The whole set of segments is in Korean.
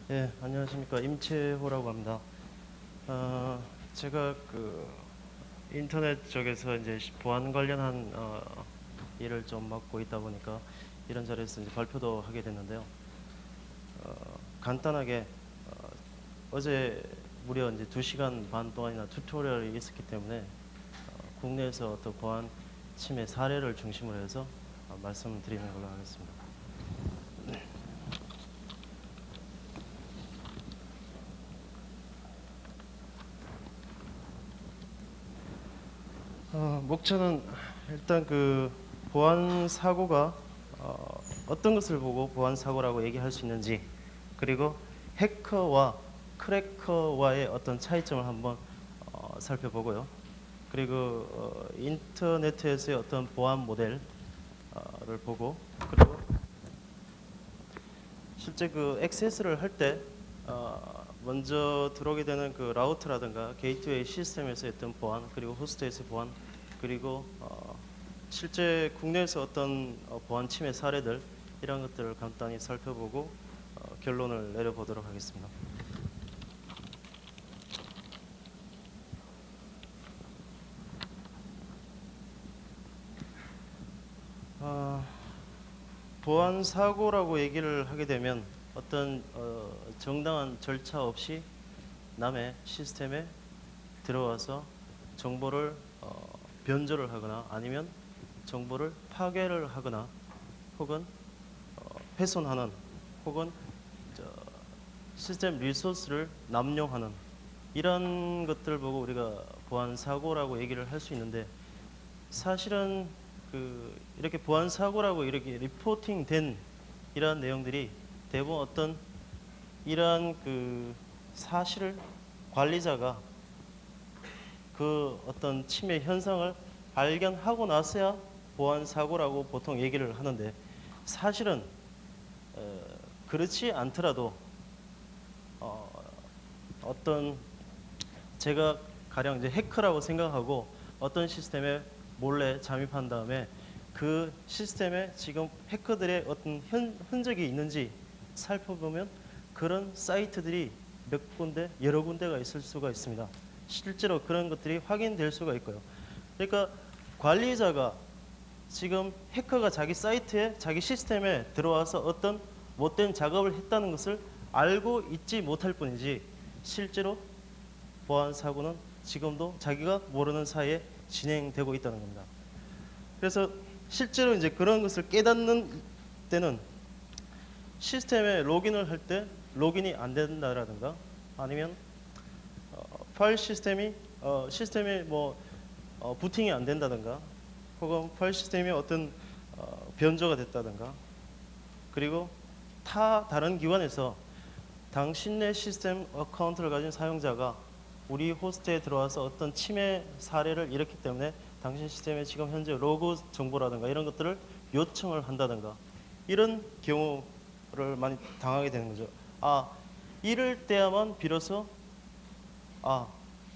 예, 안녕하십니까. 임채호라고 합니다. 제가 인터넷 쪽에서 이제 보안 관련한 일을 좀 맡고 있다 보니까 이런 자리에서 이제 발표도 하게 됐는데요. 간단하게 어제 무려 이제 2시간 반 동안이나 튜토리얼이 있었기 때문에 국내에서 어떤 보안 침해 사례를 중심으로 해서 말씀드리는 걸로 하겠습니다. 목차는 일단 보안 사고가 어떤 것을 보고 보안 사고라고 얘기할 수 있는지, 그리고 해커와 크래커와의 어떤 차이점을 한번 살펴보고요. 그리고 인터넷에서의 어떤 보안 모델을 보고, 그리고 실제 액세스를 할 때 먼저 들어오게 되는 라우터라든가 게이트웨이 시스템에서의 어떤 보안, 그리고 호스트에서의 보안, 그리고 실제 국내에서 어떤 보안 침해 사례들, 이런 것들을 간단히 살펴보고 결론을 내려보도록 하겠습니다. 보안 사고라고 얘기를 하게 되면 어떤 정당한 절차 없이 남의 시스템에 들어와서 정보를 변조를 하거나 아니면 정보를 파괴를 하거나 혹은 훼손하는, 혹은 시스템 리소스를 남용하는, 이런 것들을 보고 우리가 보안 사고라고 얘기를 할 수 있는데, 사실은 이렇게 보안 사고라고 이렇게 리포팅된 이러한 내용들이 대부분 어떤 이러한 사실을 관리자가 어떤 침해 현상을 발견하고 나서야 보안 사고라고 보통 얘기를 하는데, 사실은 그렇지 않더라도 어떤 제가 가령 이제 해커라고 생각하고 어떤 시스템에 몰래 잠입한 다음에 그 시스템에 지금 해커들의 어떤 흔적이 있는지 살펴보면 그런 사이트들이 몇 군데, 여러 군데가 있을 수가 있습니다. 실제로 그런 것들이 확인될 수가 있고요. 그러니까 관리자가 지금 해커가 자기 사이트에, 자기 시스템에 들어와서 어떤 못된 작업을 했다는 것을 알고 있지 못할 뿐이지, 실제로 보안 사고는 지금도 자기가 모르는 사이에 진행되고 있다는 겁니다. 그래서 실제로 이제 그런 것을 깨닫는 때는 시스템에 로그인을 할 때 로그인이 안 된다라든가, 아니면 파일 시스템이 부팅이 안 된다든가, 혹은 파일 시스템이 어떤 변조가 됐다든가, 그리고 다른 기관에서 당신네 시스템 어카운트를 가진 사용자가 우리 호스트에 들어와서 어떤 침해 사례를 일으켰기 때문에 당신 시스템에 지금 현재 로그 정보라든가 이런 것들을 요청을 한다든가, 이런 경우를 많이 당하게 되는 거죠. 이럴 때야만 비로소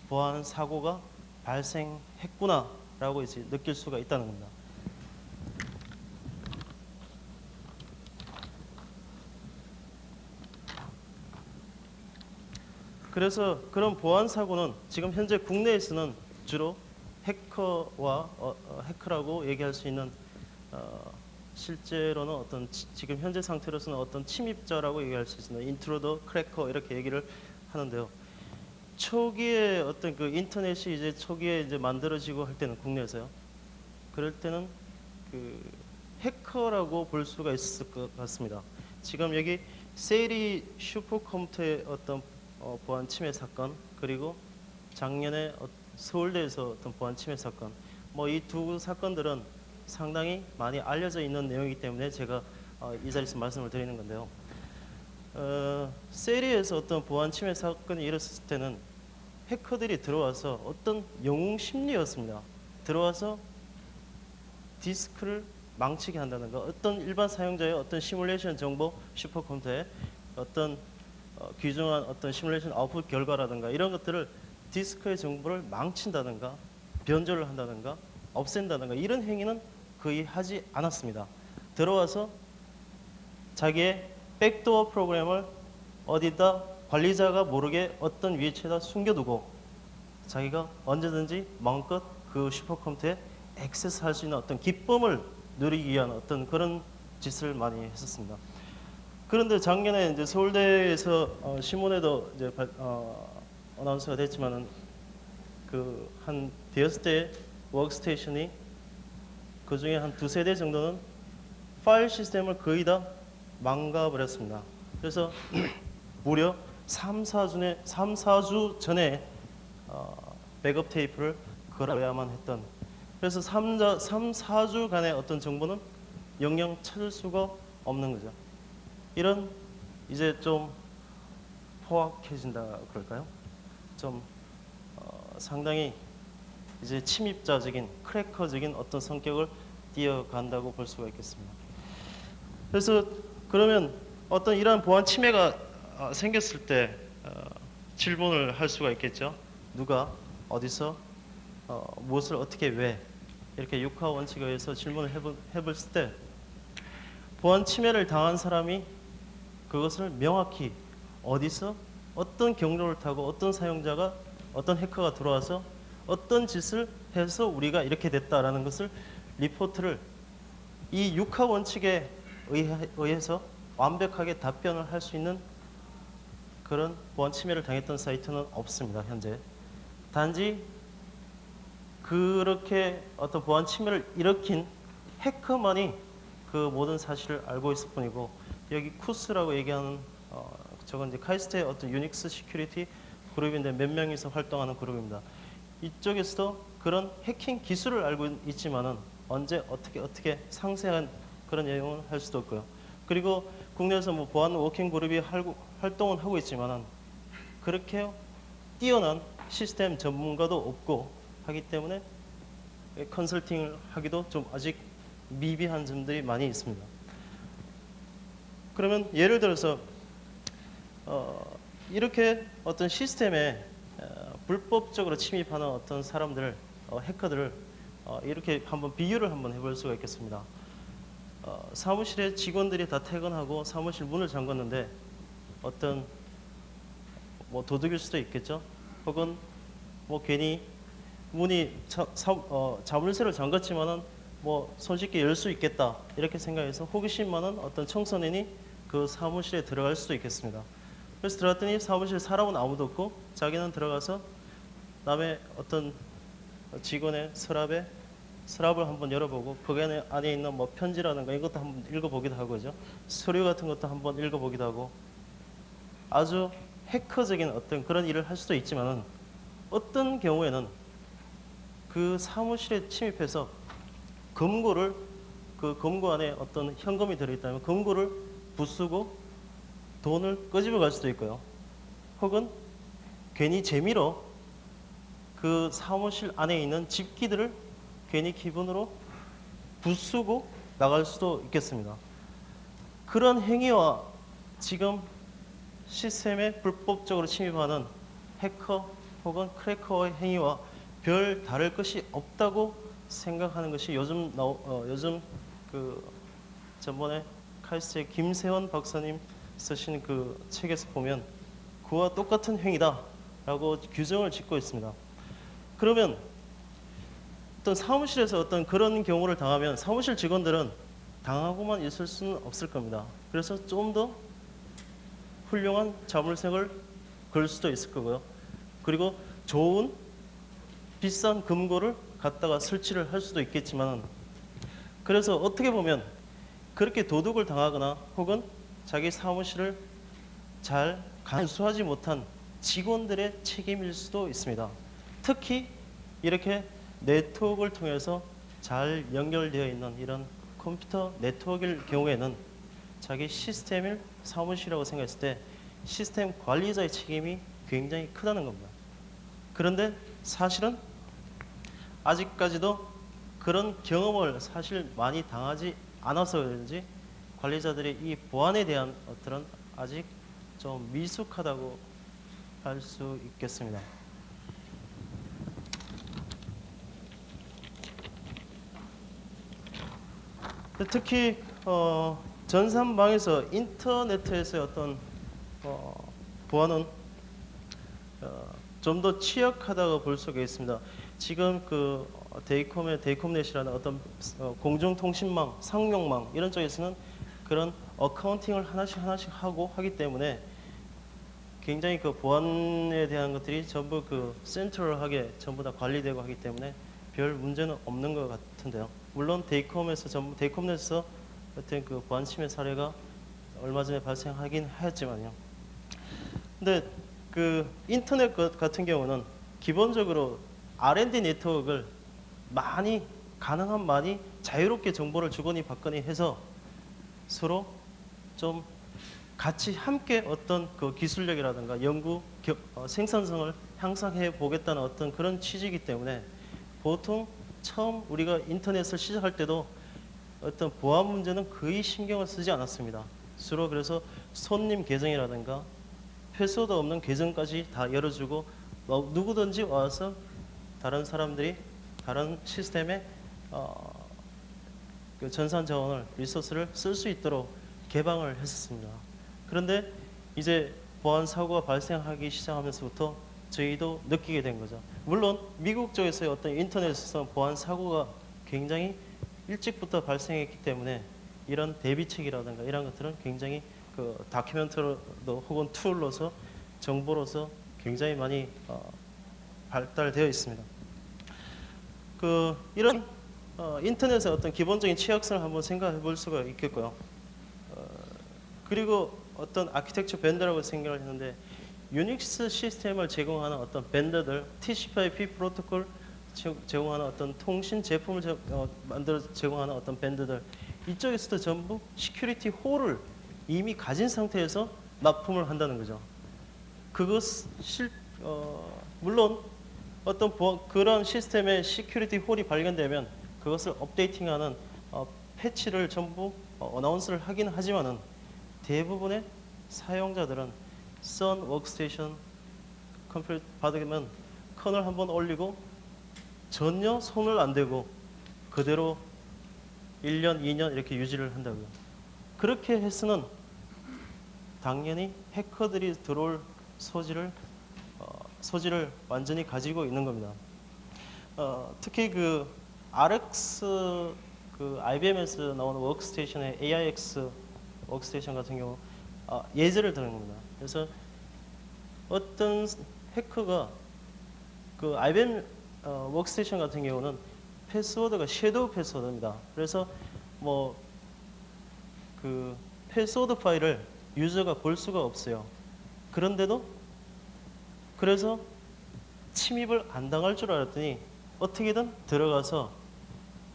보안 사고가 발생했구나라고 이제 느낄 수가 있다는 겁니다. 그래서 그런 보안 사고는 지금 현재 국내에서는 주로 해커와 해커라고 얘기할 수 있는, 실제로는 지금 현재 상태로서는 어떤 침입자라고 얘기할 수 있는 인트루더, 크래커, 이렇게 얘기를 하는데요. 초기에 어떤 인터넷이 이제 초기에 이제 만들어지고 할 때는, 국내에서요, 그럴 때는 해커라고 볼 수가 있을 것 같습니다. 지금 여기 세리 슈퍼컴퓨터의 어떤 보안 침해 사건, 그리고 작년에 서울대에서 어떤 보안 침해 사건, 이 두 사건들은 상당히 많이 알려져 있는 내용이기 때문에 제가 이 자리에서 말씀을 드리는 건데요. 세리에서 어떤 보안 침해 사건이 일어났을 때는 해커들이 들어와서 어떤 영웅 심리였습니다. 들어와서 디스크를 망치게 한다든가, 어떤 일반 사용자의 어떤 시뮬레이션 정보, 슈퍼컴퓨터에 어떤 귀중한 어떤 시뮬레이션 아웃풋 결과라든가 이런 것들을, 디스크의 정보를 망친다든가 변조를 한다든가 없앤다든가, 이런 행위는 거의 하지 않았습니다. 들어와서 자기의 백도어 프로그램을 어디다 관리자가 모르게 어떤 위치에다 숨겨두고 자기가 언제든지 마음껏 그 슈퍼컴퓨터에 액세스할 수 있는 어떤 기쁨을 누리기 위한 어떤 그런 짓을 많이 했었습니다. 그런데 작년에 이제 서울대에서 신문에도 이제 어나운서가 됐지만은 그 한 대여섯 대 워크스테이션이 그 중에 한 두세 대 정도는 파일 시스템을 거의 다 망가버렸습니다. 그래서 무려 3, 4주 전에 백업 테이프를 걸어야만 했던, 그래서 3, 4주간의 어떤 정보는 영영 찾을 수가 없는 거죠. 이런 이제 좀 포악해진다 그럴까요? 좀 상당히 이제 침입자적인 크래커적인 어떤 성격을 띄어간다고 볼 수가 있겠습니다. 그래서 그러면 어떤 이러한 보안 침해가 생겼을 때 질문을 할 수가 있겠죠. 누가 어디서 무엇을 어떻게 왜 이렇게 육하 원칙에 의해서 질문을 해봤을 때 보안 침해를 당한 사람이 그것을 명확히 어디서 어떤 경로를 타고 어떤 사용자가 어떤 해커가 들어와서 어떤 짓을 해서 우리가 이렇게 됐다라는 것을 리포트를 이 육하 원칙에 의해서 완벽하게 답변을 할 수 있는 그런 보안 침해를 당했던 사이트는 없습니다. 현재 단지 그렇게 어떤 보안 침해를 일으킨 해커만이 그 모든 사실을 알고 있을 뿐이고, 여기 쿠스라고 얘기하는 저건 이제 카이스트의 어떤 유닉스 시큐리티 그룹인데 몇 명이서 활동하는 그룹입니다. 이쪽에서도 그런 해킹 기술을 알고 있지만은 언제 어떻게 상세한 그런 내용을 할 수도 없고요. 그리고 국내에서 뭐 보안 워킹 그룹이 활동은 하고 있지만은 그렇게 뛰어난 시스템 전문가도 없고 하기 때문에 컨설팅을 하기도 좀 아직 미비한 점들이 많이 있습니다. 그러면 예를 들어서 이렇게 어떤 시스템에 불법적으로 침입하는 어떤 사람들, 해커들을 이렇게 한번 비유를 한번 해볼 수가 있겠습니다. 사무실에 직원들이 다 퇴근하고 사무실 문을 잠궜는데 어떤 뭐 도둑일 수도 있겠죠. 혹은 뭐 괜히 문이 자물쇠를 잠갔지만은 뭐 손쉽게 열 수 있겠다 이렇게 생각해서 호기심 많은 어떤 청소년이 그 사무실에 들어갈 수도 있겠습니다. 그래서 들어갔더니 사무실 사람은 아무도 없고 자기는 들어가서 남의 어떤 직원의 서랍을 한번 열어보고 그 안에 있는 뭐 편지라든가 이것도 한번 읽어보기도 하고 그죠? 서류 같은 것도 한번 읽어보기도 하고 아주 해커적인 어떤 그런 일을 할 수도 있지만은 어떤 경우에는 그 사무실에 침입해서 그 금고 안에 어떤 현금이 들어있다면 금고를 부수고 돈을 끄집어 갈 수도 있고요. 혹은 괜히 재미로 그 사무실 안에 있는 집기들을 괜히 기분으로 부수고 나갈 수도 있겠습니다. 그런 행위와 지금 시스템에 불법적으로 침입하는 해커 혹은 크래커의 행위와 별 다를 것이 없다고 생각하는 것이 요즘 그 전번에 카이스트의 김세원 박사님 쓰신 그 책에서 보면 그와 똑같은 행위다라고 규정을 짓고 있습니다. 그러면 어떤 사무실에서 어떤 그런 경우를 당하면 사무실 직원들은 당하고만 있을 수는 없을 겁니다. 그래서 좀 더 훌륭한 자물쇠를 걸 수도 있을 거고요. 그리고 좋은 비싼 금고를 갖다가 설치를 할 수도 있겠지만, 그래서 어떻게 보면 그렇게 도둑을 당하거나 혹은 자기 사무실을 잘 간수하지 못한 직원들의 책임일 수도 있습니다. 특히 이렇게 네트워크를 통해서 잘 연결되어 있는 이런 컴퓨터 네트워크일 경우에는 자기 시스템을 사무실이라고 생각했을 때 시스템 관리자의 책임이 굉장히 크다는 겁니다. 그런데 사실은 아직까지도 그런 경험을 사실 많이 당하지 않아서 그런지 관리자들이 이 보안에 대한 어떤 아직 좀 미숙하다고 할 수 있겠습니다. 특히 전산망에서 인터넷에서의 어떤 보안은 좀 더 취약하다고 볼 수가 있습니다. 지금 그 데이콤넷이라는 어떤 공중통신망, 상용망 이런 쪽에서는 그런 어카운팅을 하나씩 하고 하기 때문에 굉장히 그 보안에 대한 것들이 전부 그 센트럴하게 전부 다 관리되고 하기 때문에 별 문제는 없는 것 같은데요. 물론 데이콤넷에서 어떤 그 보안 침해 사례가 얼마 전에 발생하긴 하였지만요. 근데 그 인터넷 같은 경우는 기본적으로 R&D 네트워크를 가능한 많이 자유롭게 정보를 주거니 받거니 해서 서로 좀 같이 함께 어떤 그 기술력이라든가 생산성을 향상해 보겠다는 어떤 그런 취지이기 때문에 보통 처음 우리가 인터넷을 시작할 때도 어떤 보안 문제는 거의 신경을 쓰지 않았습니다. 주로 그래서 손님 계정이라든가 패스워드 없는 계정까지 다 열어주고 누구든지 와서 다른 사람들이 다른 시스템에 그 전산 자원을 리소스를 쓸 수 있도록 개방을 했었습니다. 그런데 이제 보안 사고가 발생하기 시작하면서부터 저희도 느끼게 된 거죠. 물론 미국 쪽에서의 어떤 인터넷에서 보안 사고가 굉장히 일찍부터 발생했기 때문에 이런 대비책이라든가 이런 것들은 굉장히 그 다큐멘터리도 혹은 툴로서 정보로서 굉장히 많이 발달되어 있습니다. 이런 인터넷의 어떤 기본적인 취약성을 한번 생각해 볼 수가 있겠고요. 그리고 어떤 아키텍처 벤더라고 생각을 했는데 유닉스 시스템을 제공하는 어떤 벤더들, TCP/IP 프로토콜 제공하는 어떤 통신 제품을 만들어 제공하는 어떤 벤더들 이쪽에서도 전부 시큐리티 홀을 이미 가진 상태에서 납품을 한다는 거죠. 물론 어떤 그런 시스템의 시큐리티 홀이 발견되면 그것을 업데이팅하는 패치를 전부 어나운스를 하긴 하지만은 대부분의 사용자들은 선 워크스테이션 컴퓨터 받으면 커널 한번 올리고 전혀 손을 안 대고 그대로 1년, 2년 이렇게 유지를 한다고요. 그렇게 해서는 당연히 해커들이 들어올 소지를 완전히 가지고 있는 겁니다. 특히 그 RX IBM에서 나오는 워크스테이션의 AIX 워크스테이션 같은 경우 예제를 드는 겁니다. 그래서 어떤 해커가 그 IBM 워크스테이션 같은 경우는 패스워드가 섀도우 패스워드입니다. 그래서 그 패스워드 파일을 유저가 볼 수가 없어요. 그래서 침입을 안 당할 줄 알았더니 어떻게든 들어가서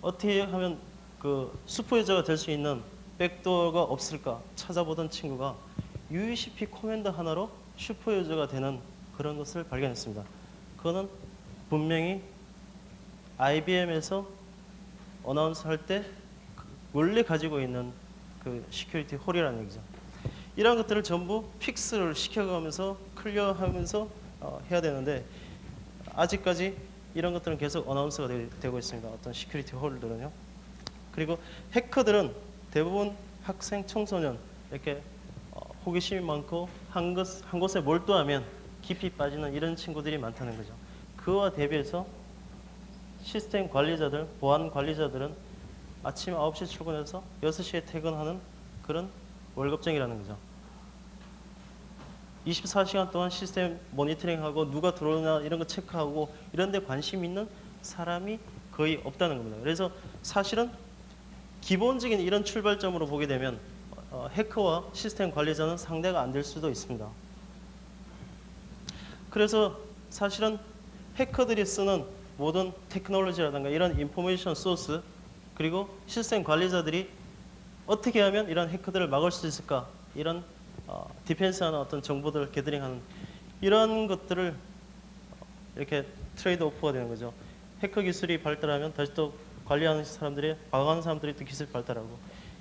어떻게 하면 그 슈퍼 유저가 될 수 있는 백도어가 없을까 찾아보던 친구가 UECP 코맨드 하나로 슈퍼 유저가 되는 그런 것을 발견했습니다. 그거는 분명히 IBM에서 어나운스 할 때 원래 가지고 있는 그 시큐리티 홀이라는 얘기죠. 이런 것들을 전부 픽스를 시켜가면서 클리어하면서 해야 되는데 아직까지 이런 것들은 계속 어나운스가 되고 있습니다. 어떤 시큐리티 홀들은요. 그리고 해커들은 대부분 학생, 청소년 이렇게 호기심이 많고 한 곳에 몰두하면 깊이 빠지는 이런 친구들이 많다는 거죠. 그와 대비해서 시스템 관리자들, 보안 관리자들은 아침 9시 출근해서 6시에 퇴근하는 그런 월급쟁이라는 거죠. 24시간 동안 시스템 모니터링하고 누가 들어오나 이런 거 체크하고 이런 데 관심 있는 사람이 거의 없다는 겁니다. 그래서 사실은 기본적인 이런 출발점으로 보게 되면 해커와 시스템 관리자는 상대가 안 될 수도 있습니다. 그래서 사실은 해커들이 쓰는 모든 테크놀로지라든가 이런 인포메이션 소스 그리고 시스템 관리자들이 어떻게 하면 이런 해커들을 막을 수 있을까 이런 디펜스하는 어떤 정보들을 게더링하는 이런 것들을 이렇게 트레이드 오프가 되는 거죠. 해커 기술이 발달하면 다시 또 관리하는 사람들이 방어하는 사람들이 또 기술이 발달하고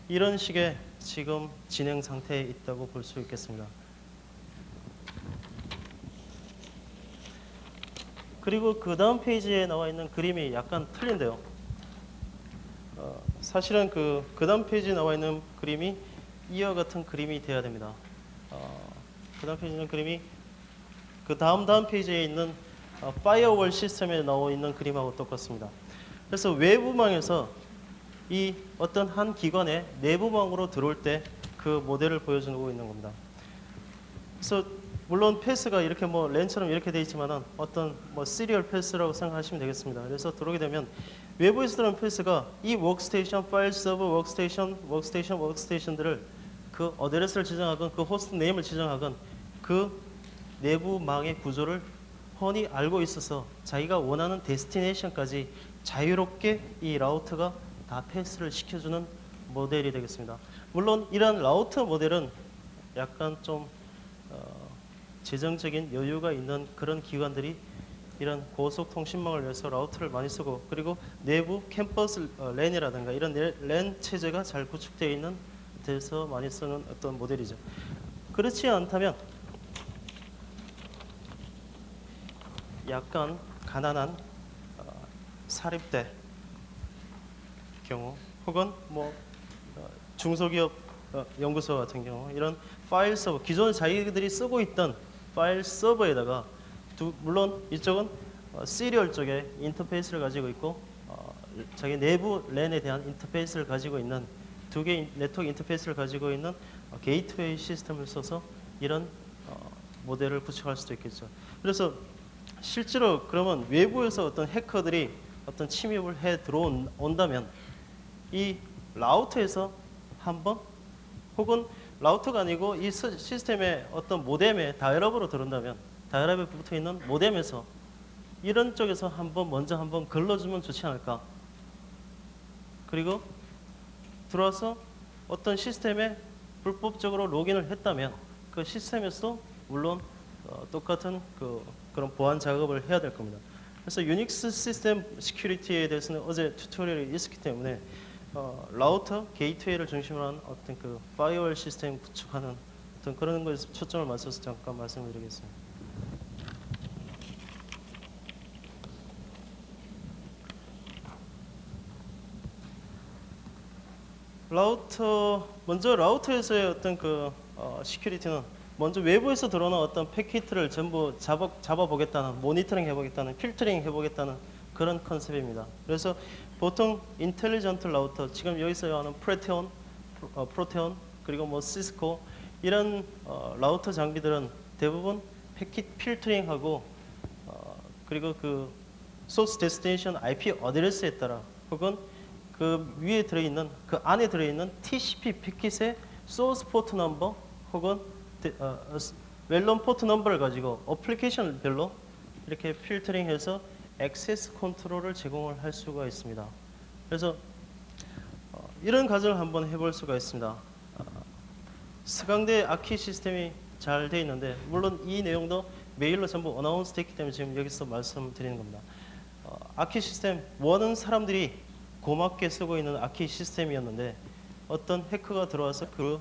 이런 식의 지금 진행 상태에 있다고 볼 수 있겠습니다. 그리고 그 다음 페이지에 나와 있는 그림이 약간 틀린데요. 사실은 그 다음 페이지에 나와 있는 그림이 이와 같은 그림이 돼야 됩니다. 그다음 페이지에 있는 그림이 그 다음 페이지에 있는 파이어월 시스템에 나와 있는 그림하고 똑같습니다. 그래서 외부망에서 이 어떤 한 기관의 내부망으로 들어올 때 그 모델을 보여주고 있는 겁니다. 그래서 물론 패스가 이렇게 뭐 랜처럼 이렇게 되어 있지만은 어떤 뭐 시리얼 패스라고 생각하시면 되겠습니다. 그래서 들어오게 되면 외부에서 들어오는 패스가 이 워크스테이션, 파일 서버, 워크스테이션들을 그 어드레스를 지정하건 그 호스트 네임을 지정하건 그 내부망의 구조를 훤히 알고 있어서 자기가 원하는 데스티네이션까지 자유롭게 이 라우터가 다 패스를 시켜주는 모델이 되겠습니다. 물론 이러한 라우터 모델은 약간 좀 재정적인 여유가 있는 그런 기관들이 이런 고속통신망을 위해서 라우터를 많이 쓰고 그리고 내부 캠퍼스 랜이라든가 이런 랜 체제가 잘 구축되어 있는 데서 많이 쓰는 어떤 모델이죠. 그렇지 않다면 약간 가난한 사립대 경우 혹은 뭐 중소기업 연구소 같은 경우 이런 파일 서버 기존에 자기들이 쓰고 있던 파일 서버에다가 물론 이쪽은 시리얼 쪽에 인터페이스를 가지고 있고 자기 내부 랜에 대한 인터페이스를 가지고 있는 두 개의 네트워크 인터페이스를 가지고 있는 게이트웨이 시스템을 써서 이런 모델을 구축할 수도 있겠죠. 그래서 실제로 그러면 외부에서 어떤 해커들이 어떤 침입을 해 들어온다면 이 라우터에서 한번 혹은 라우터가 아니고 이 시스템의 어떤 모뎀에 다이얼업으로 들어온다면 다이얼업에 붙어 있는 모뎀에서 이런 쪽에서 먼저 한번 걸러주면 좋지 않을까. 그리고 들어와서 어떤 시스템에 불법적으로 로그인을 했다면 그 시스템에서도 물론 똑같은 그런 보안 작업을 해야 될 겁니다. 그래서 유닉스 시스템 시큐리티에 대해서는 어제 튜토리얼이 있었기 때문에 라우터, 게이트웨이를 중심으로 한 어떤 그 파이어월 시스템 구축하는 어떤 그런 것에 초점을 맞춰서 잠깐 말씀을 드리겠습니다. 먼저 라우터에서의 어떤 시큐리티는 먼저 외부에서 들어오는 어떤 패킷을 전부 잡아보겠다는, 모니터링 해보겠다는, 필터링 해보겠다는 그런 컨셉입니다. 그래서 보통 인텔리전트 라우터, 지금 여기서 하는 프로테온, 그리고 뭐 시스코 이런 라우터 장비들은 대부분 패킷 필터링하고 그리고 그 소스 데스티네이션 IP 어드레스에 따라 혹은 그 위에 들어있는 그 안에 들어있는 TCP 패킷의 소스 포트 넘버 혹은 웰런 포트 넘버를 가지고 어플리케이션별로 이렇게 필터링해서 액세스 컨트롤을 제공을 할 수가 있습니다. 그래서 이런 과정을 한번 해볼 수가 있습니다. 서강대 아키 시스템이 잘 돼 있는데 물론 이 내용도 메일로 전부 어나운스 됐기 때문에 지금 여기서 말씀드리는 겁니다. 아키 시스템 원은 사람들이 고맙게 쓰고 있는 아키 시스템이었는데 어떤 해커가 들어와서 그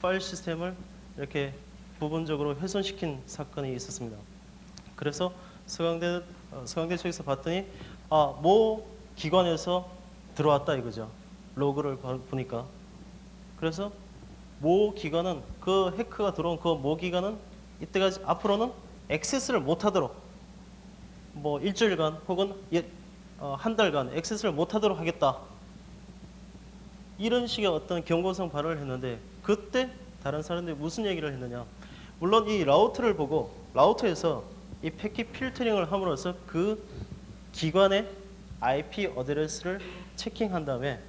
파일 시스템을 이렇게 부분적으로 훼손시킨 사건이 있었습니다. 그래서 서강대 쪽에서 봤더니 모 기관에서 들어왔다 이거죠. 로그를 보니까. 그래서 모 기관은 그 해커가 들어온 그 모 기관은 이때까지 앞으로는 액세스를 못하도록 뭐 일주일간 혹은 한 달간 액세스를 못하도록 하겠다. 이런 식의 어떤 경고성 발언을 했는데 그때 다른 사람들이 무슨 얘기를 했느냐. 물론 이 라우터를 보고 라우터에서 이 패킷 필터링을 함으로써 그 기관의 IP 어드레스를 체킹한 다음에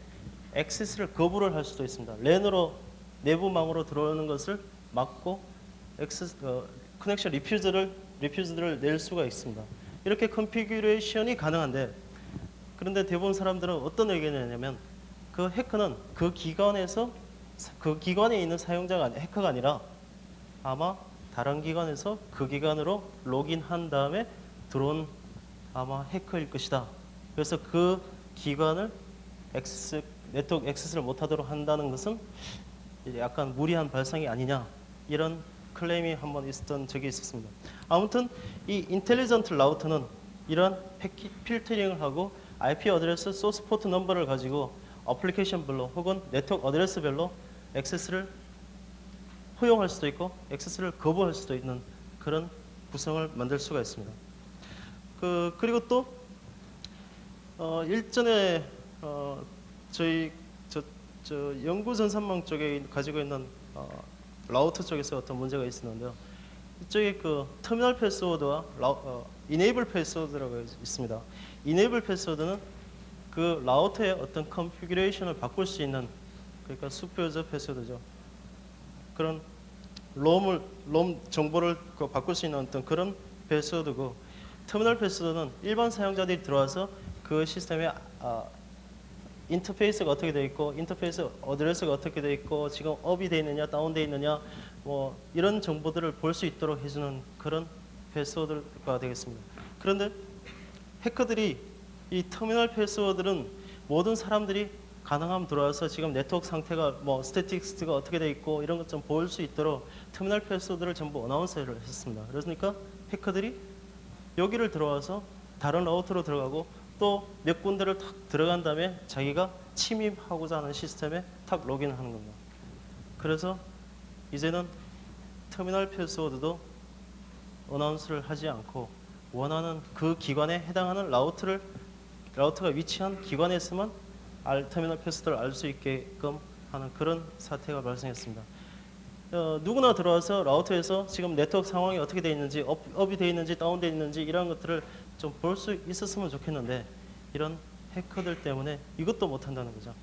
액세스를 거부를 할 수도 있습니다. 랜으로 내부망으로 들어오는 것을 막고 커넥션 리퓨즈를 낼 수가 있습니다. 이렇게 컨피규레이션이 가능한데 그런데 대부분 사람들은 어떤 의견을 내냐면 그 해커는 그 기관에 있는 해커가 아니라 아마 다른 기관에서 그 기관으로 로그인한 다음에 들어온 아마 해커일 것이다. 그래서 그 기관을 네트워크 액세스를 못하도록 한다는 것은 약간 무리한 발상이 아니냐 이런 클레임이 한번 있었던 적이 있었습니다. 아무튼 이 인텔리전트 라우터는 이런 패킷 필터링을 하고 IP 어드레스 소스 포트 넘버를 가지고 어플리케이션별로 혹은 네트워크 어드레스별로 액세스를 허용할 수도 있고 액세스를 거부할 수도 있는 그런 구성을 만들 수가 있습니다. 그리고 또 일전에 저희 저 연구 전산망 쪽에 가지고 있는 라우터 쪽에서 어떤 문제가 있었는데요. 이쪽에 그 터미널 패스워드와 이네이블 패스워드라고 있습니다. 이네이블 패스워드는 그 라우터의 어떤 컨피규레이션을 바꿀 수 있는, 그러니까 슈퍼 유저 패스워드죠. 그런 롬 정보를 바꿀 수 있는 어떤 그런 패스워드고, 터미널 패스워드는 일반 사용자들이 들어와서 그 시스템의 인터페이스가 어떻게 되어 있고, 인터페이스 어드레스가 어떻게 되어 있고, 지금 업이 되어 있느냐 다운되어 있느냐, 뭐 이런 정보들을 볼 수 있도록 해주는 그런 패스워드가 되겠습니다. 그런데 해커들이 이 터미널 패스워드는 모든 사람들이 가능하면 들어와서 지금 네트워크 상태가 뭐 스태틱스가 어떻게 되어 있고 이런 것 좀 볼 수 있도록 터미널 패스워드를 전부 어나운스를 했습니다. 그러니까 해커들이 여기를 들어와서 다른 라우터로 들어가고 또 몇 군데를 탁 들어간 다음에 자기가 침입하고자 하는 시스템에 탁 로그인하는 겁니다. 그래서 이제는 터미널 패스워드도 어나운스를 하지 않고 원하는 그 기관에 해당하는 라우터가 위치한 기관에서만 터미널 패스워드를 알 수 있게끔 하는 그런 사태가 발생했습니다. 누구나 들어와서 라우터에서 지금 네트워크 상황이 어떻게 되어 있는지, 업이 되어 있는지 다운되어 있는지 이런 것들을 좀 볼 수 있었으면 좋겠는데 이런 해커들 때문에 이것도 못한다는 거죠.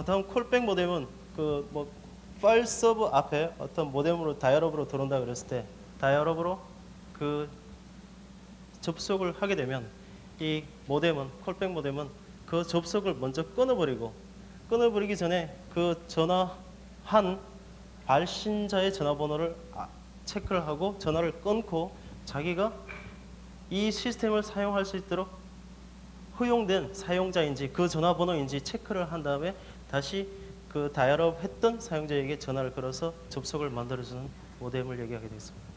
다음 콜백 모뎀은 그 뭐 파일 서버 앞에 어떤 모뎀으로 다이얼업으로 들어온다 그랬을 때 다이얼업으로 그 접속을 하게 되면 이 모뎀은, 콜백 모뎀은 그 접속을 먼저 끊어버리기 전에 그 전화한 발신자의 전화번호를 체크를 하고 전화를 끊고 자기가 이 시스템을 사용할 수 있도록 허용된 사용자인지 그 전화번호인지 체크를 한 다음에 다시 그 다이얼업 했던 사용자에게 전화를 걸어서 접속을 만들어주는 모뎀을 얘기하게 되겠습니다.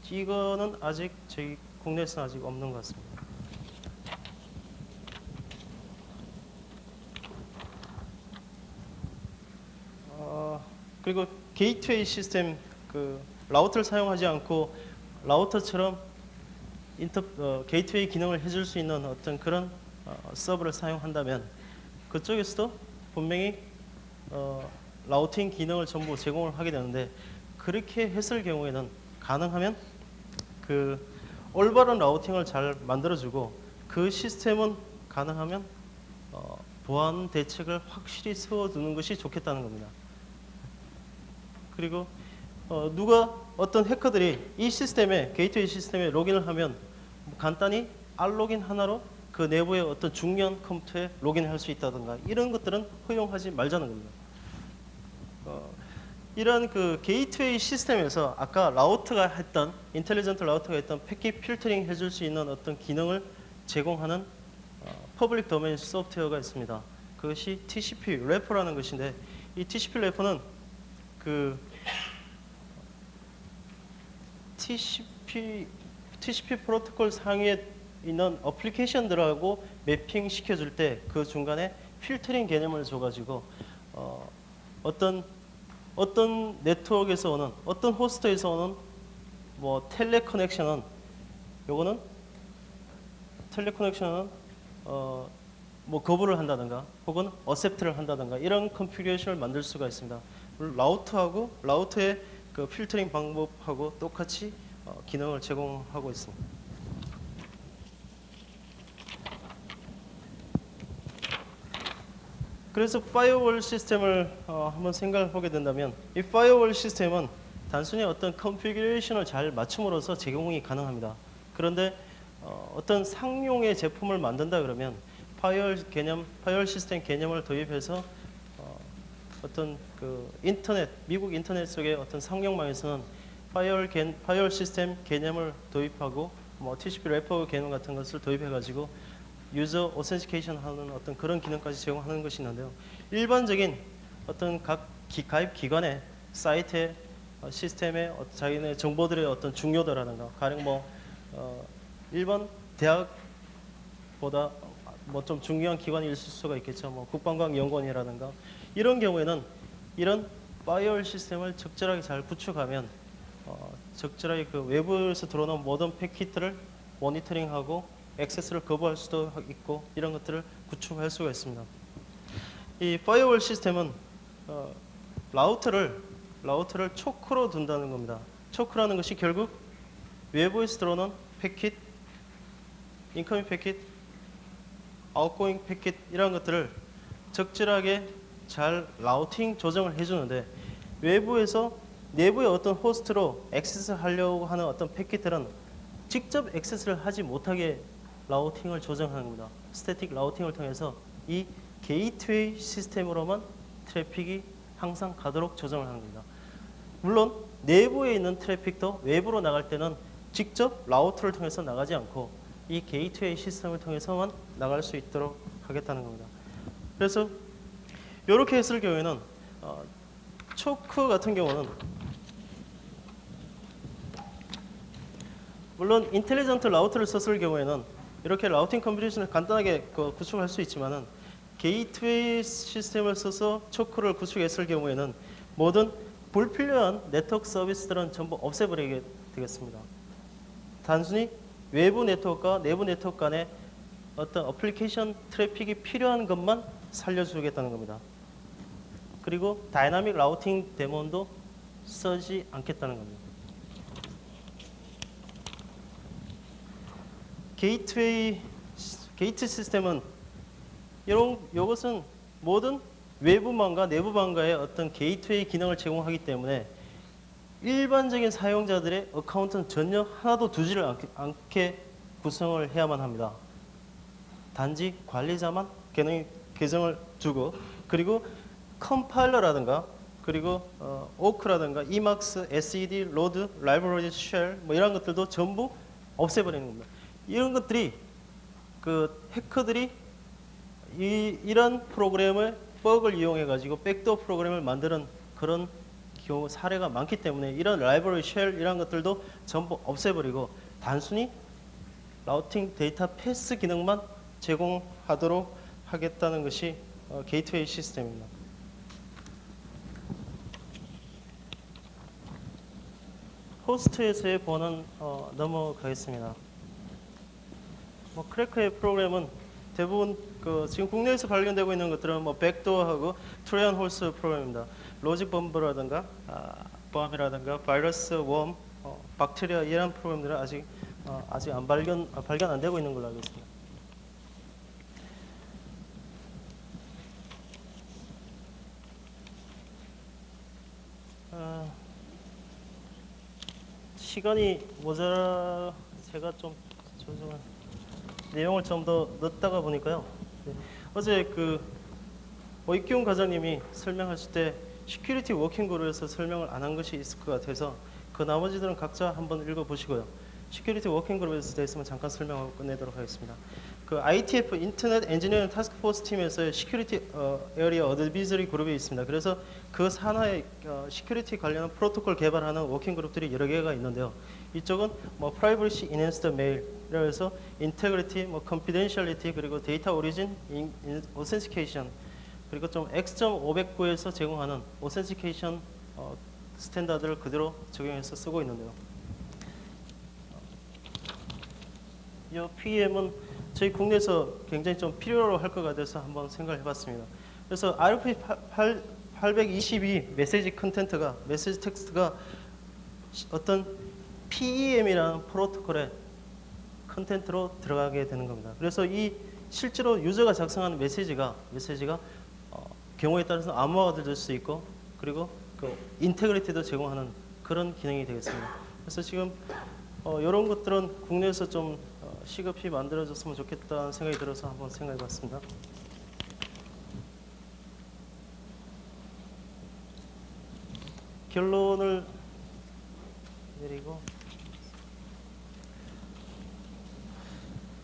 이거는 아직 저희 국내에서는 아직 없는 것 같습니다. 그리고 게이트웨이 시스템, 그 라우터를 사용하지 않고 라우터처럼 게이트웨이 기능을 해줄 수 있는 어떤 그런 서버를 사용한다면 그쪽에서도 분명히 라우팅 기능을 전부 제공을 하게 되는데, 그렇게 했을 경우에는 가능하면 그 올바른 라우팅을 잘 만들어주고 그 시스템은 가능하면 보안 대책을 확실히 세워두는 것이 좋겠다는 겁니다. 그리고 어떤 해커들이 이 시스템에, 게이트웨이 시스템에 로그인을 하면 간단히 R로긴 하나로 그 내부의 어떤 중요한 컴퓨터에 로그인할 수 있다든가 이런 것들은 허용하지 말자는 겁니다. 이런 그 게이트웨이 시스템에서 아까 라우터가 했던, 인텔리전트 라우터가 했던 패킷 필터링 해줄 수 있는 어떤 기능을 제공하는 퍼블릭 도메인 소프트웨어가 있습니다. 그것이 TCP 래퍼라는 것인데, 이 TCP 래퍼는 그 TCP 프로토콜 상위에 있는 어플리케이션들하고 매핑 시켜줄 때 그 중간에 필터링 개념을 줘가지고 어떤 네트워크에서 오는, 어떤 호스트에서 오는 뭐 텔레 커넥션은 뭐 거부를 한다든가 혹은 어셉트를 한다든가 이런 컨피규레이션을 만들 수가 있습니다. 라우터의 그 필터링 방법하고 똑같이 기능을 제공하고 있습니다. 그래서 파이어월 시스템을 한번 생각을 하게 된다면 이 파이어월 시스템은 단순히 어떤 컨피규레이션을 잘 맞춤으로써 제공이 가능합니다. 그런데 어떤 상용의 제품을 만든다 그러면 파이어월 시스템 개념을 도입해서 어떤 그 미국 인터넷 속의 어떤 상용망에서는 파이어월 시스템 개념을 도입하고 뭐 TCP 래퍼 개념 같은 것을 도입해가지고 유저 오센티케이션 하는 어떤 그런 기능까지 제공하는 것이 있는데요. 일반적인 어떤 각 가입 기관의 사이트의 시스템의 자기네 정보들의 어떤 중요도라든가 가령 뭐 일반 대학보다 뭐 좀 중요한 기관이 있을 수가 있겠죠. 뭐 국방과학연구원이라든가 이런 경우에는 이런 파이어월 시스템을 적절하게 잘 구축하면 적절하게 그 외부에서 들어오는 모든 패킷들을 모니터링하고 액세스를 거부할 수도 있고 이런 것들을 구축할 수가 있습니다. 이 파이어월 시스템은 라우터를 초크로 둔다는 겁니다. 초크라는 것이 결국 외부에서 들어오는 패킷, 인커밍 패킷, 아웃고잉 패킷 이런 것들을 적절하게 잘 라우팅 조정을 해주는데 외부에서 내부의 어떤 호스트로 액세스하려고 하는 어떤 패킷들은 직접 액세스를 하지 못하게 라우팅을 조정하는 겁니다. 스태틱 라우팅을 통해서 이 게이트웨이 시스템으로만 트래픽이 항상 가도록 조정을 하는 겁니다. 물론 내부에 있는 트래픽도 외부로 나갈 때는 직접 라우터를 통해서 나가지 않고 이 게이트웨이 시스템을 통해서만 나갈 수 있도록 하겠다는 겁니다. 그래서 이렇게 했을 경우에는 초크 같은 경우는 물론 인텔리전트 라우터를 썼을 경우에는 이렇게 라우팅 컴퓨테이션을 간단하게 구축할 수 있지만은 게이트웨이 시스템을 써서 초크를 구축했을 경우에는 모든 불필요한 네트워크 서비스들은 전부 없애버리게 되겠습니다. 단순히 외부 네트워크와 내부 네트워크 간에 어떤 어플리케이션 트래픽이 필요한 것만 살려주겠다는 겁니다. 그리고 다이나믹 라우팅 데몬도 쓰지 않겠다는 겁니다. 게이트 시스템은 이것은 모든 외부망과 내부망과의 어떤 게이트웨이 기능을 제공하기 때문에 일반적인 사용자들의 어카운트는 전혀 하나도 두지를 않게 구성을 해야만 합니다. 단지 관리자만 계정을 주고 그리고 컴파일러라든가 그리고 오크라든가 이막스, SED, 로드, 라이브러리, 쉘 뭐 이런 것들도 전부 없애버리는 겁니다. 이런 것들이 그 해커들이 이런 프로그램을 버그를 이용해 가지고 백도어 프로그램을 만드는 그런 경우 사례가 많기 때문에 이런 라이브러리 쉘 이런 것들도 전부 없애버리고 단순히 라우팅 데이터 패스 기능만 제공하도록 하겠다는 것이 게이트웨이 시스템입니다. 호스트에서의 보는 넘어가겠습니다. 크래커의 프로그램은 대부분 지금 국내에서 발견되고 있는 것들은 백도어하고 트로jan 홀스 프로그램입니다. 로직 범브라든가 범이라든가 바이러스, 웜, 박테리아 이런 프로그램들은 아직 발견 안 되고 있는 걸로 알고 있습니다. 시간이 모자라 제가 좀 조정한 내용을 좀 더 넣다가 보니까요. 네. 어제 오익기훈 과장님이 설명하실 때 시큐리티 워킹 그룹에서 설명을 안 한 것이 있을 것 같아서 그 나머지들은 각자 한번 읽어보시고요. 시큐리티 워킹 그룹에 대해서만 잠깐 설명하고 끝내도록 하겠습니다. ITF 인터넷 엔지니어링 타스크포스 팀에서의 시큐리티 에어리어 어드비저리 그룹이 있습니다. 그래서 그 산하에 시큐리티 관련한 프로토콜 개발하는 워킹 그룹들이 여러 개가 있는데요. 이쪽은 프라이버시 인핸스드 메일이라 해서 인테그리티, 컨피덴셜리티 그리고 데이터 오리진, 오센티케이션 그리고 좀 X.509에서 제공하는 오센티케이션 스탠다드를 그대로 적용해서 쓰고 있는데요. 이 PEM은 저희 국내에서 굉장히 좀 필요로 할 것 같아서 한번 생각을 해봤습니다. 그래서 RFP 822 메시지 컨텐트가 메시지 텍스트가 어떤 PEM이라는 프로토콜의 컨텐트로 들어가게 되는 겁니다. 그래서 이 실제로 유저가 작성하는 메시지가 경우에 따라서 암호화가 될 수 있고 그리고 인테그리티도 제공하는 그런 기능이 되겠습니다. 그래서 지금 이런 것들은 국내에서 좀 시급히 만들어졌으면 좋겠다는 생각이 들어서 한번 생각해봤습니다. 결론을 내리고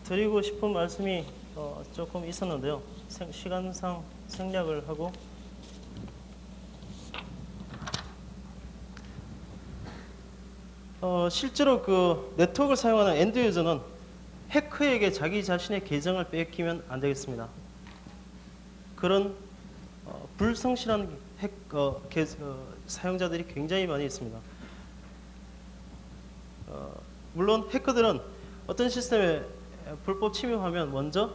드리고 싶은 말씀이 조금 있었는데요. 시간상 생략을 하고 실제로 네트워크를 사용하는 엔드 유저는 해커에게 자기 자신의 계정을 뺏기면 안 되겠습니다. 그런 불성실한 사용자들이 굉장히 많이 있습니다. 물론 해커들은 어떤 시스템에 불법 침입하면 먼저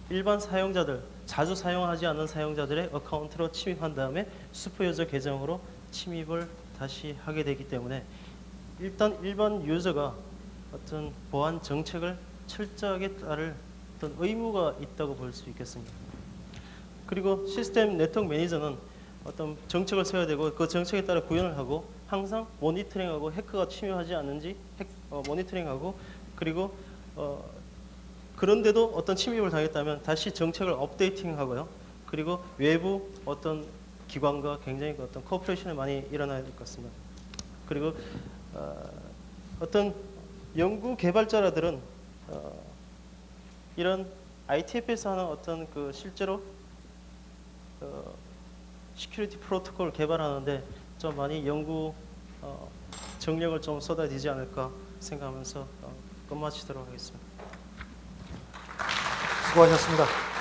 일반 사용자들, 자주 사용하지 않는 사용자들의 어카운트로 침입한 다음에 슈퍼 유저 계정으로 침입을 다시 하게 되기 때문에 일단 일반 유저가 어떤 보안 정책을 철저하게 따를 어떤 의무가 있다고 볼 수 있겠습니다. 그리고 시스템 네트워크 매니저는 어떤 정책을 세워야 되고 그 정책에 따라 구현을 하고 항상 모니터링하고 해커가 침입하지 않는지 모니터링하고 그리고 그런데도 어떤 침입을 당했다면 다시 정책을 업데이팅하고요. 그리고 외부 어떤 기관과 굉장히 어떤 코퍼레이션이 많이 일어나야 될 것 같습니다. 그리고 어떤 연구 개발자들은 이런 ITF에서 하는 어떤 그 실제로 시큐리티 프로토콜 개발하는데 좀 많이 연구 정력을 좀 쏟아지지 않을까 생각하면서 끝마치도록 하겠습니다. 수고하셨습니다.